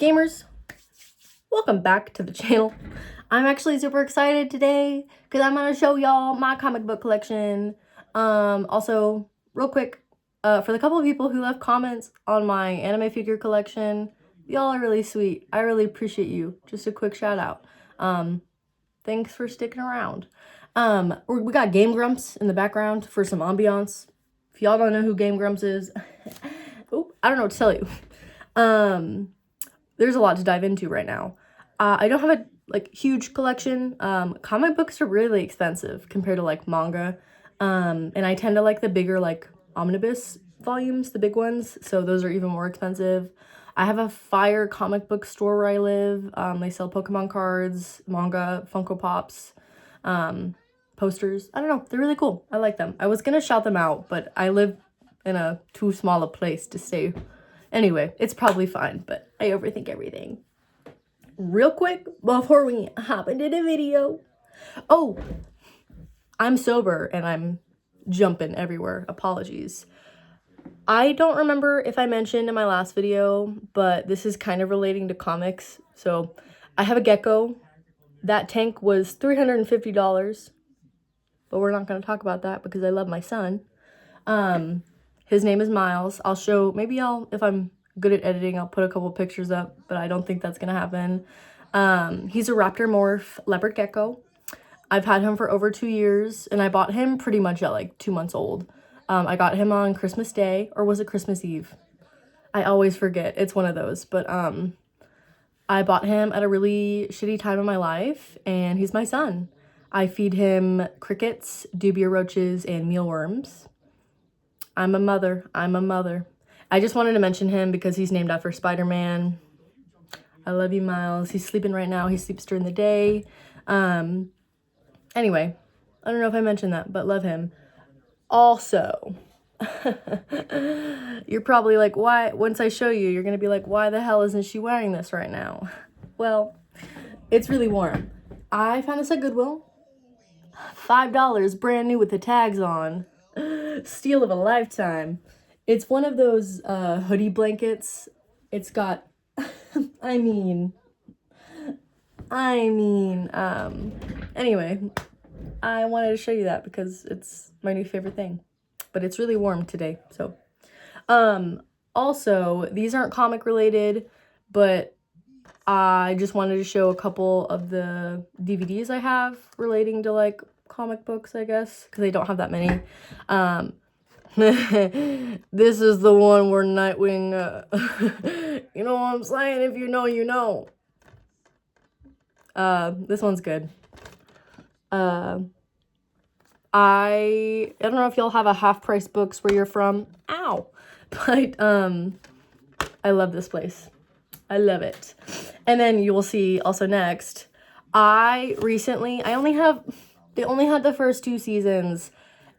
Gamers, welcome back to the channel. I'm actually super excited today because I'm going to show y'all my comic book collection. Also, real quick, for the couple of people who left comments on my anime figure collection, y'all are really sweet. I really appreciate you. Just a quick shout out. Thanks for sticking around. We got Game Grumps in the background for some ambiance. If y'all don't know who Game Grumps is, I don't know what to tell you. There's a lot to dive into right now. I don't have a huge collection. Comic books are really expensive compared to manga. And I tend to like the bigger omnibus volumes, the big ones. So those are even more expensive. I have a fire comic book store where I live. They sell Pokemon cards, manga, Funko Pops, posters. I don't know. They're really cool. I like them. I was gonna shout them out, but I live in a too small a place to say. Anyway, it's probably fine, but I overthink everything. Real quick, before we hop into the video. Oh, I'm sober and I'm jumping everywhere. Apologies. I don't remember if I mentioned in my last video, but this is kind of relating to comics. So I have a gecko. That tank was $350, but we're not going to talk about that because I love my son. His name is Miles. I'll show, if I'm good at editing, I'll put a couple pictures up, but I don't think that's going to happen. He's a raptor morph leopard gecko. I've had him for over 2 years, and I bought him pretty much at 2 months old. I got him on Christmas Day, or was it Christmas Eve? I always forget. It's one of those, but I bought him at a really shitty time in my life, and he's my son. I feed him crickets, dubia roaches, and mealworms. I'm a mother. I just wanted to mention him because he's named after Spider-Man. I love you, Miles. He's sleeping right now. He sleeps during the day. Anyway, I don't know if I mentioned that, but love him. Also, you're probably like, why? Once I show you, you're going to be like, why the hell isn't she wearing this right now? Well, it's really warm. I found this at Goodwill. $5, brand new with the tags on. Steal of a lifetime. It's one of those hoodie blankets. It's got anyway, I wanted to show you that because it's my new favorite thing. But it's really warm today, so. Also, these aren't comic related, but I just wanted to show a couple of the DVDs I have relating to comic books, I guess, because they don't have that many. This is the one where Nightwing, you know what I'm saying? If you know, you know. This one's good. I don't know if y'all have a half-price books where you're from. Ow! But, I love this place. I love it. And then you will see also next, they only had the first 2 seasons,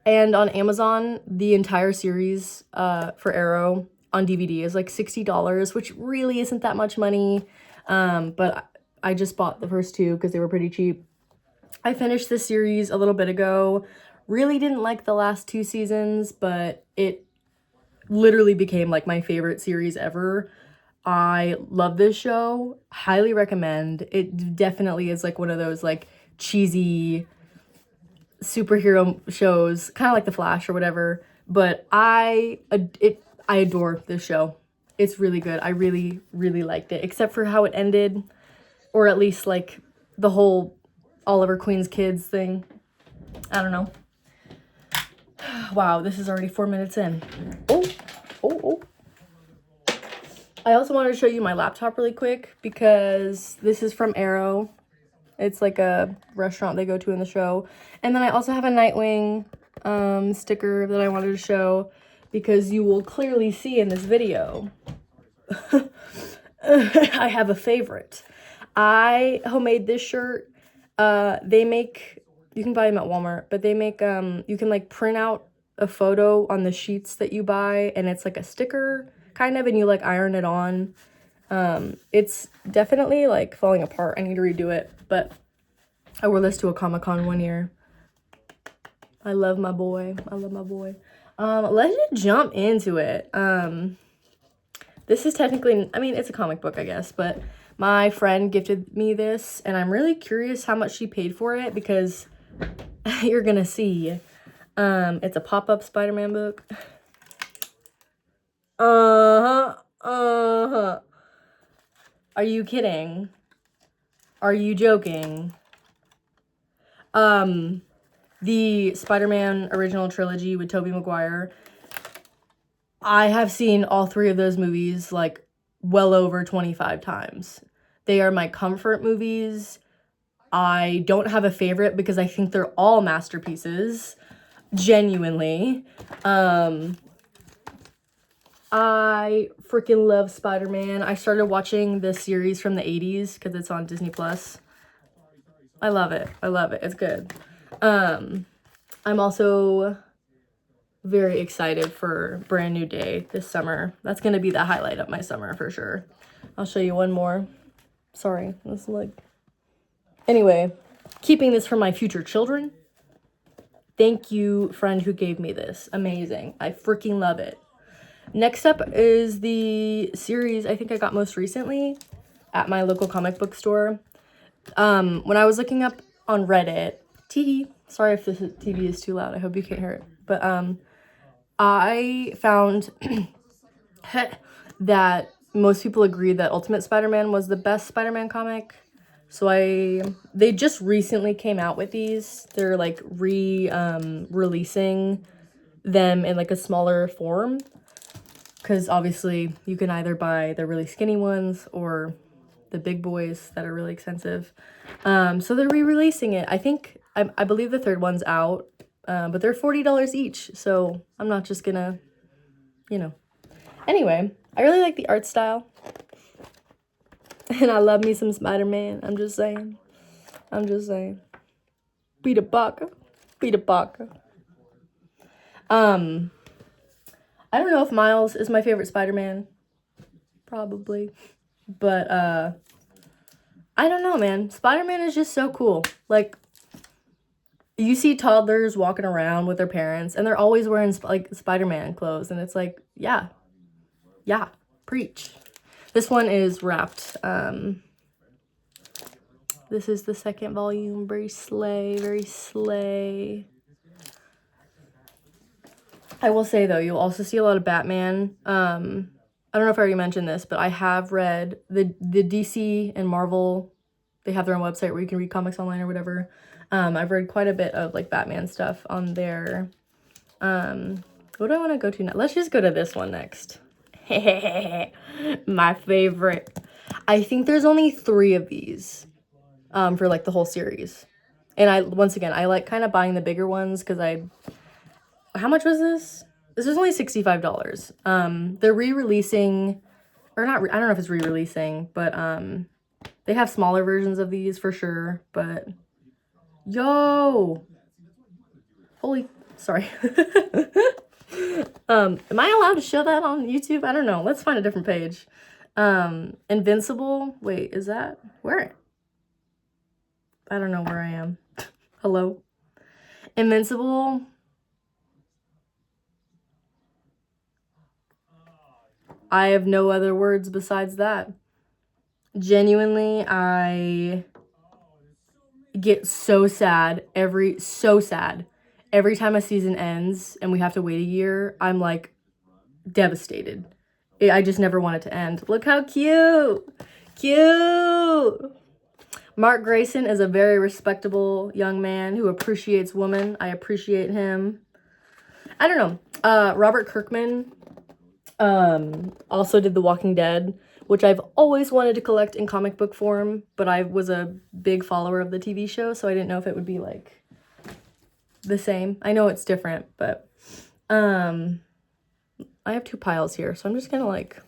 and on Amazon, the entire series, for Arrow on DVD is $60, which really isn't that much money. But I just bought the first 2 because they were pretty cheap. I finished this series a little bit ago. Really didn't like the last 2 seasons, but it literally became my favorite series ever. I love this show. Highly recommend. It definitely is one of those cheesy superhero shows, kind of like The Flash or whatever, but I adore this show. It's really good. I really, really liked it, except for how it ended, or at least the whole Oliver Queen's kids thing. I don't know. Wow, this is already 4 minutes in. Oh. I also wanted to show you my laptop really quick because this is from Arrow. It's a restaurant they go to in the show. And then I also have a Nightwing sticker that I wanted to show because you will clearly see in this video. I have a favorite. I homemade this shirt. You can buy them at Walmart, but they make, you can print out a photo on the sheets that you buy, and it's a sticker kind of, and you iron it on. It's definitely falling apart. I need to redo it, but I wore this to a Comic-Con one year. I love my boy. Let's just jump into it. This is technically, I mean, it's a comic book, I guess, but my friend gifted me this, and I'm really curious how much she paid for it because you're gonna see. It's a pop-up Spider-Man book. Uh-huh. Uh-huh. Are you kidding? Are you joking? The Spider-Man original trilogy with Tobey Maguire. I have seen all 3 of those movies like well over 25 times. They are my comfort movies. I don't have a favorite because I think they're all masterpieces. Genuinely. I freaking love Spider-Man. I started watching the series from the 80s because it's on Disney Plus. I love it. I love it. It's good. I'm also very excited for Brand New Day this summer. That's going to be the highlight of my summer for sure. I'll show you one more. Sorry. This is like... Anyway, keeping this for my future children. Thank you, friend who gave me this. Amazing. I freaking love it. Next up is the series I think I got most recently at my local comic book store. When I was looking up on Reddit, sorry if the TV is too loud. I hope you can't hear it. But I found that most people agreed that Ultimate Spider-Man was the best Spider-Man comic. So they just recently came out with these. They're like releasing them in like a smaller form. Because obviously you can either buy the really skinny ones or the big boys that are really expensive. So they're re-releasing it. I believe the 3rd one's out, but they're $40 each. So I'm not just gonna, you know. Anyway, I really like the art style. And I love me some Spider-Man. I'm just saying. Peter Parker. I don't know if Miles is my favorite Spider-Man. Probably. But, I don't know, man. Spider-Man is just so cool. Like, you see toddlers walking around with their parents, and they're always wearing, like, Spider-Man clothes. And it's like, yeah, preach. This one is wrapped. This is the 2nd volume. Very slay. I will say, though, you'll also see a lot of Batman. I don't know if I already mentioned this, but I have read the DC and Marvel. They have their own website where you can read comics online or whatever. I've read quite a bit of, like, Batman stuff on there. What do I want to go to now? Let's just go to this one next. My favorite. I think there's only 3 of these for, like, the whole series. And once again, I like kind of buying the bigger ones because how much was this? This was only $65. They're re-releasing, or not, I don't know if it's re-releasing, but they have smaller versions of these for sure, but yo, sorry. Am I allowed to show that on YouTube? I don't know. Let's find a different page. Invincible, wait, is that, where? I don't know where I am. Hello? Invincible. I have no other words besides that. Genuinely, I get so sad every time a season ends and we have to wait a year. I'm like devastated. I just never want it to end. Look how cute. Mark Grayson is a very respectable young man who appreciates women. I appreciate him. I don't know. Robert Kirkman also did The Walking Dead, which I've always wanted to collect in comic book form, but I was a big follower of the TV show, so I didn't know if it would be like the same. I know it's different, but I have 2 piles here, so I'm just gonna like,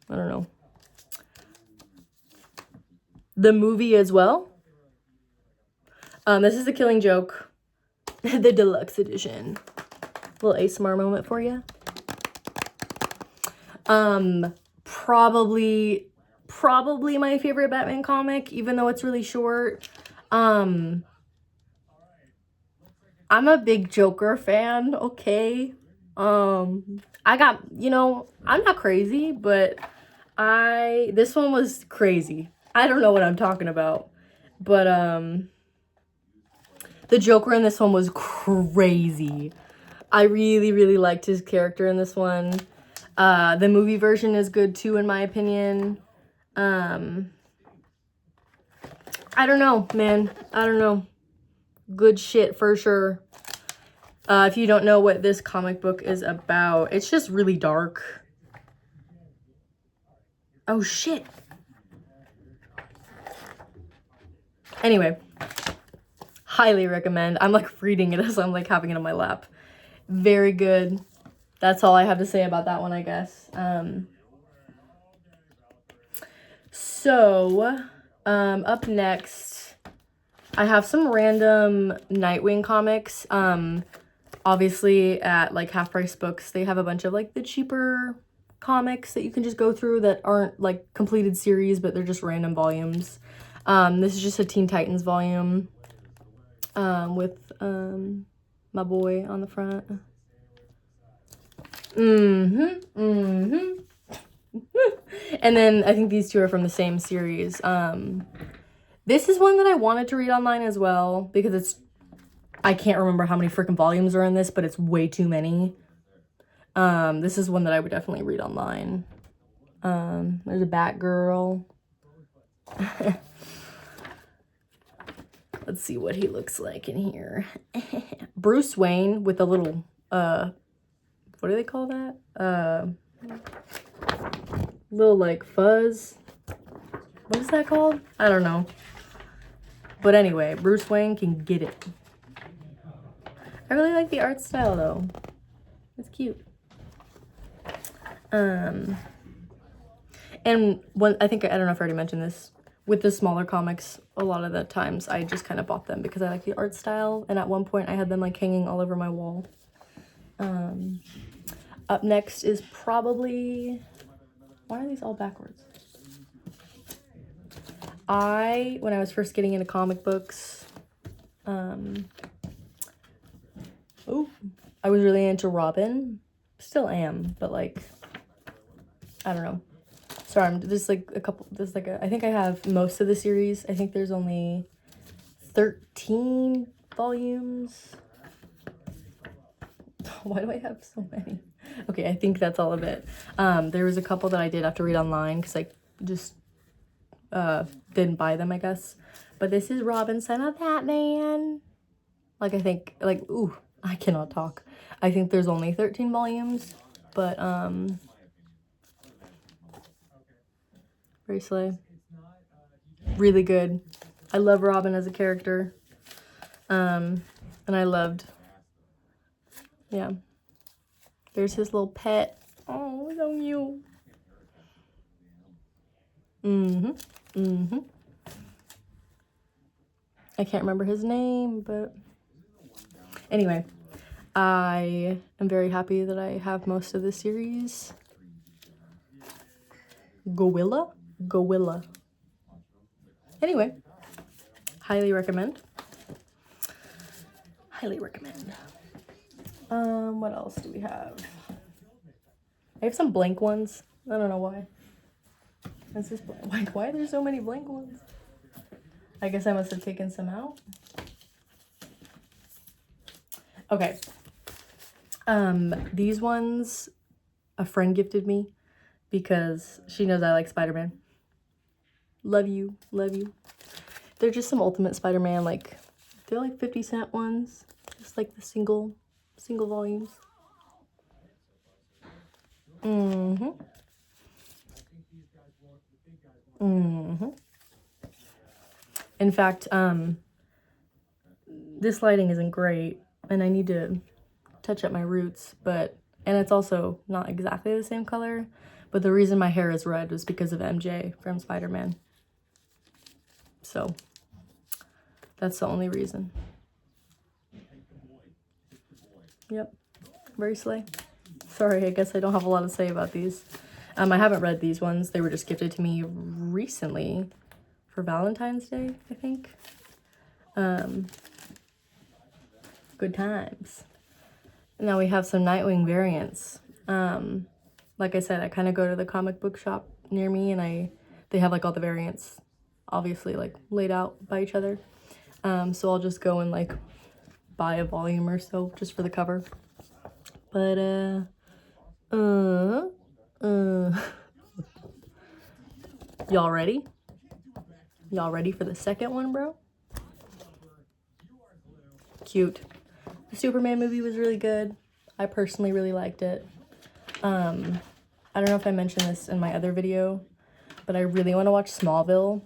I don't know. The movie as well. This is The Killing Joke, the deluxe edition. Little ASMR moment for you. Probably my favorite Batman comic, even though it's really short. I'm a big Joker fan, okay? I got, you know, I'm not crazy, but this one was crazy. I don't know what I'm talking about. But the Joker in this one was crazy. I really, really liked his character in this one. The movie version is good too, in my opinion. I don't know, man. I don't know. Good shit for sure. If you don't know what this comic book is about, it's just really dark. Oh, shit. Anyway, highly recommend. I'm like reading it as I'm like having it on my lap. Very good. That's all I have to say about that one, I guess. Up next, I have some random Nightwing comics. Obviously at like Half Price Books, they have a bunch of like the cheaper comics that you can just go through that aren't like completed series, but they're just random volumes. This is just a Teen Titans volume with my boy on the front. And then I think these two are from the same series. This is one that I wanted to read online as well because I can't remember how many freaking volumes are in this, but it's way too many. This is one that I would definitely read online. There's a Batgirl. Let's see what he looks like in here. Bruce Wayne with a little, what do they call that? Little like fuzz. What is that called? I don't know. But anyway, Bruce Wayne can get it. I really like the art style though. It's cute. And I don't know if I already mentioned this. With the smaller comics, a lot of the times I just kind of bought them because I like the art style. And at one point I had them like hanging all over my wall. Up next is probably... Why are these all backwards? When I was first getting into comic books, I was really into Robin. Still am, but like, I don't know. Sorry, I'm just like I think I have most of the series. I think there's only 13 volumes. Why do I have so many? Okay, I think that's all of it. There was a couple that I did have to read online because I just didn't buy them, I guess. But this is Robin, Son of Batman. Like, I think, like, ooh, I cannot talk. I think there's only 13 volumes, but, very slay. Really good. I love Robin as a character. And I loved, yeah. There's his little pet. Oh, so cute. I can't remember his name, but anyway, I am very happy that I have most of the series. Gorilla? Anyway, highly recommend. Highly recommend. What else do we have? I have some blank ones. I don't know why. Is this blank? Why are there so many blank ones? I guess I must have taken some out. Okay. These ones a friend gifted me because she knows I like Spider-Man. Love you. They're just some Ultimate Spider-Man, like, they're like 50-cent ones. Just like the single volumes. In fact, this lighting isn't great, and I need to touch up my roots, and it's also not exactly the same color, but the reason my hair is red was because of MJ from Spider-Man. So, that's the only reason. Yep, very slay. Sorry, I guess I don't have a lot to say about these. I haven't read these ones. They were just gifted to me recently for Valentine's Day, I think. Good times. Now we have some Nightwing variants. Like I said, I kind of go to the comic book shop near me, and they have like all the variants, obviously like laid out by each other. So I'll just go and like buy a volume or so just for the cover. But y'all ready? Y'all ready for the second one, bro? Cute. The Superman movie was really good. I personally really liked it. I don't know if I mentioned this in my other video, but I really want to watch Smallville.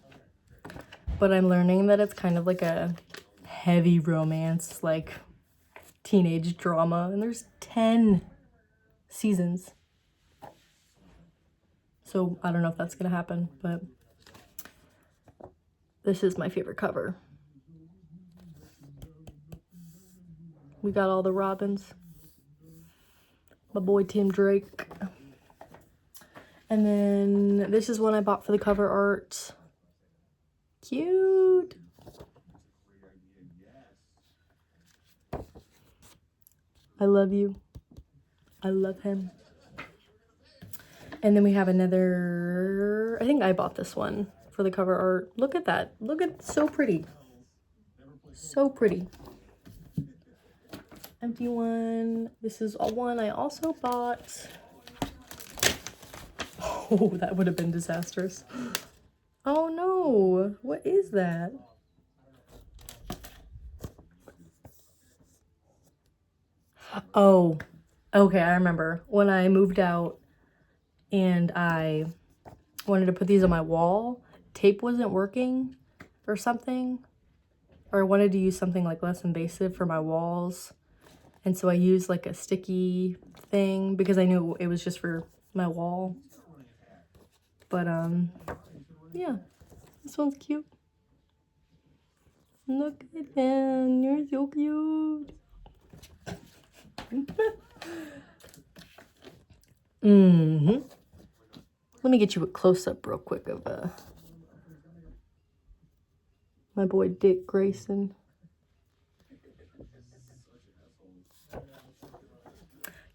But I'm learning that it's kind of like a heavy romance, like teenage drama, and there's 10 seasons. So I don't know if that's gonna happen, but this is my favorite cover. We got all the Robins. My boy Tim Drake. And then this is one I bought for the cover art. Cute. I love you. I love him. And then we have another, I think I bought this one for the cover art. Look at that. Look at, so pretty. So pretty. Empty one. This is one I also bought. Oh, that would have been disastrous. Oh no, what is that? Oh, okay, I remember. When I moved out and I wanted to put these on my wall, tape wasn't working or something. Or I wanted to use something like less invasive for my walls. And so I used like a sticky thing because I knew it was just for my wall. But yeah, this one's cute. Look at them, you're so cute. Let me get you a close-up real quick of my boy Dick Grayson.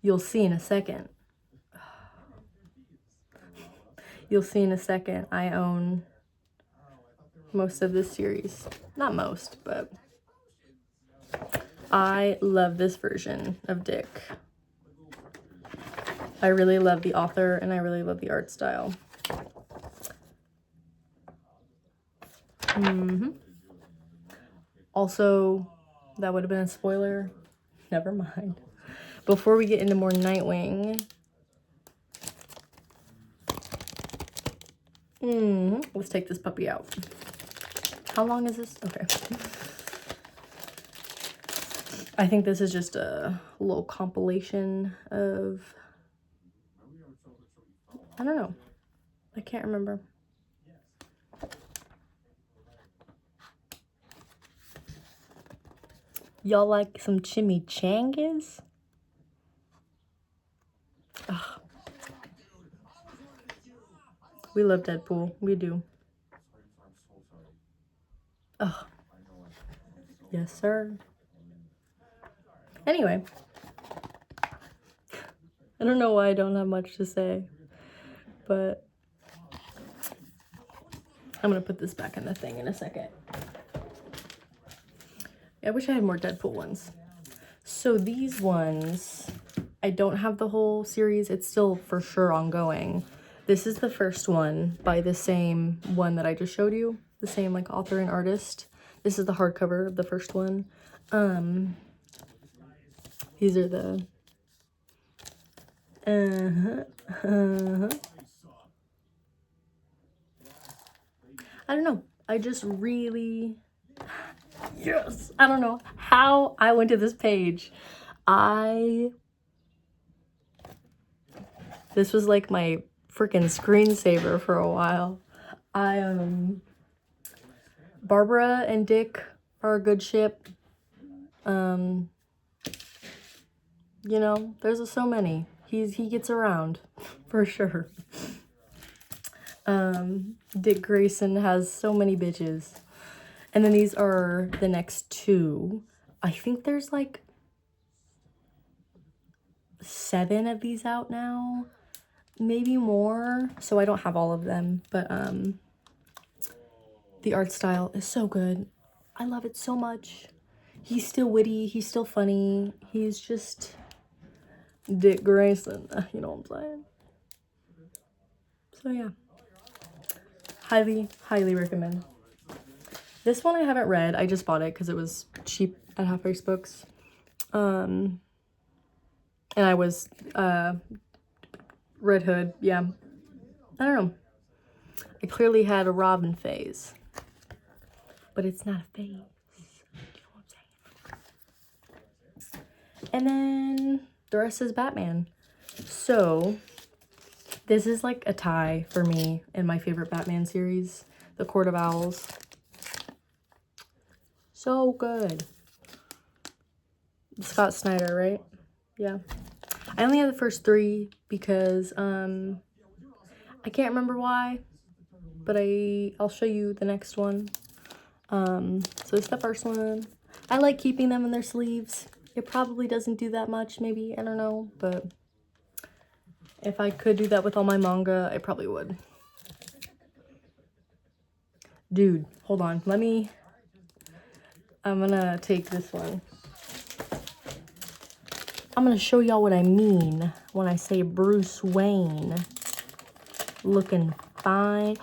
You'll see in a second. You'll see in a second. I own most of this series. Not most, but I love this version of Dick. I really love the author and I really love the art style. Also, that would have been a spoiler. Never mind. Before we get into more Nightwing, let's take this puppy out. How long is this? Okay. I think this is just a little compilation of, I don't know. I can't remember. Y'all like some chimichangas? Ugh. We love Deadpool. We do. Ugh. Yes, sir. Anyway. I don't know why I don't have much to say, but I'm gonna put this back in the thing in a second. I wish I had more Deadpool ones. So these ones, I don't have the whole series. It's still for sure ongoing. This is the first one by the same one that I just showed you. The same like author and artist. This is the hardcover of the first one. These are the... I don't know. I just really... Yes! I don't know how I went to this page. This was like my freaking screensaver for a while. Barbara and Dick are a good ship. You know, there's so many. He gets around for sure. Dick Grayson has so many bitches. And then these are the next two. I think there's like 7 of these out now, maybe more. So I don't have all of them, but the art style is so good. I love it so much. He's still witty, he's still funny. He's just Dick Grayson, you know what I'm saying? So yeah, highly, highly recommend. This one I haven't read. I just bought it because it was cheap at Half Price Books. And I was Red Hood, yeah. I don't know. I clearly had a Robin phase, but it's not a phase. You know what I'm saying? And then the rest is Batman. So this is like a tie for me in my favorite Batman series, The Court of Owls. So good. Scott Snyder, right? Yeah. I only have the first 3 because I can't remember why, but I'll show you the next one. So it's the first one. I like keeping them in their sleeves. It probably doesn't do that much, maybe, I don't know, but if I could do that with all my manga, I probably would. Dude, hold on. I'm gonna take this one. I'm gonna show y'all what I mean when I say Bruce Wayne looking fine.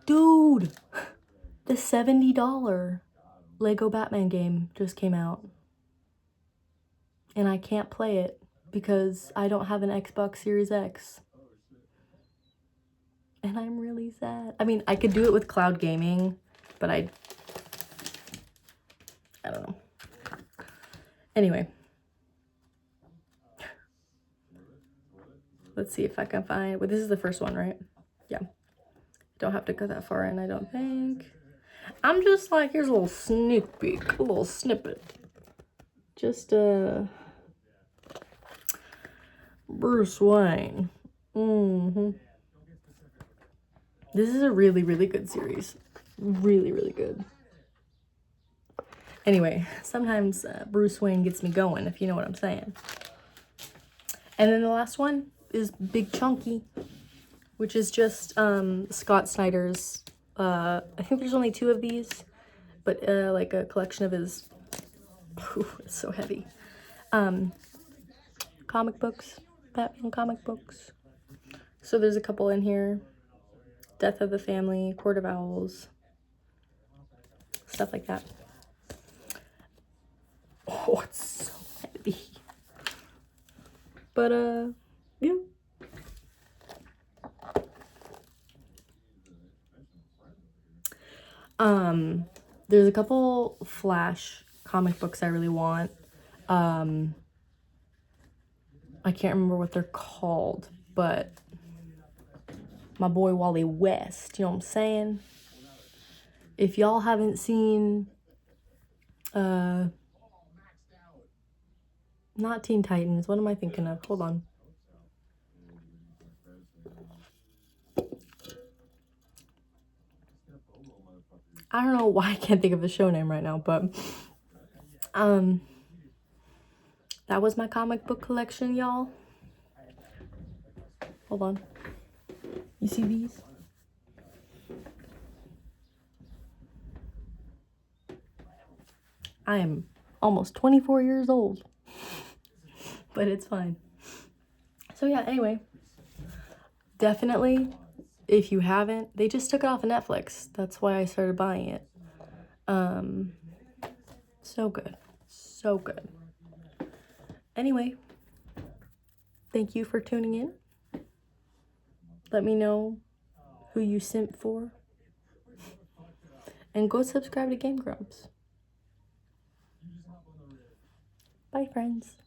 Dude, the $70 Lego Batman game just came out. And I can't play it because I don't have an Xbox Series X. And I'm really sad. I mean, I could do it with cloud gaming, but I don't know. Anyway. Let's see if I can find... Well, this is the first one, right? Yeah. Don't have to go that far in, I don't think. I'm just like, here's a little sneak peek, a little snippet. Just, Bruce Wayne. This is a really, really good series. Really, really good. Anyway, sometimes Bruce Wayne gets me going, if you know what I'm saying. And then the last one is Big Chunky, which is just Scott Snyder's, I think there's only 2 of these, but like a collection of his, it's so heavy, comic books, Batman comic books. So there's a couple in here, Death of the Family, Court of Owls, stuff like that. Oh, it's so heavy. But, yeah. There's a couple Flash comic books I really want. I can't remember what they're called, but my boy Wally West, you know what I'm saying? If y'all haven't seen, not Teen Titans, what am I thinking of? Hold on. I don't know why I can't think of the show name right now, but that was my comic book collection, y'all. Hold on. You see these? I am almost 24 years old, but it's fine. So yeah, anyway, definitely, if you haven't, they just took it off of Netflix. That's why I started buying it. So good. So good. Anyway, thank you for tuning in. Let me know who you simp for. And go subscribe to Game Grumps. Bye, friends.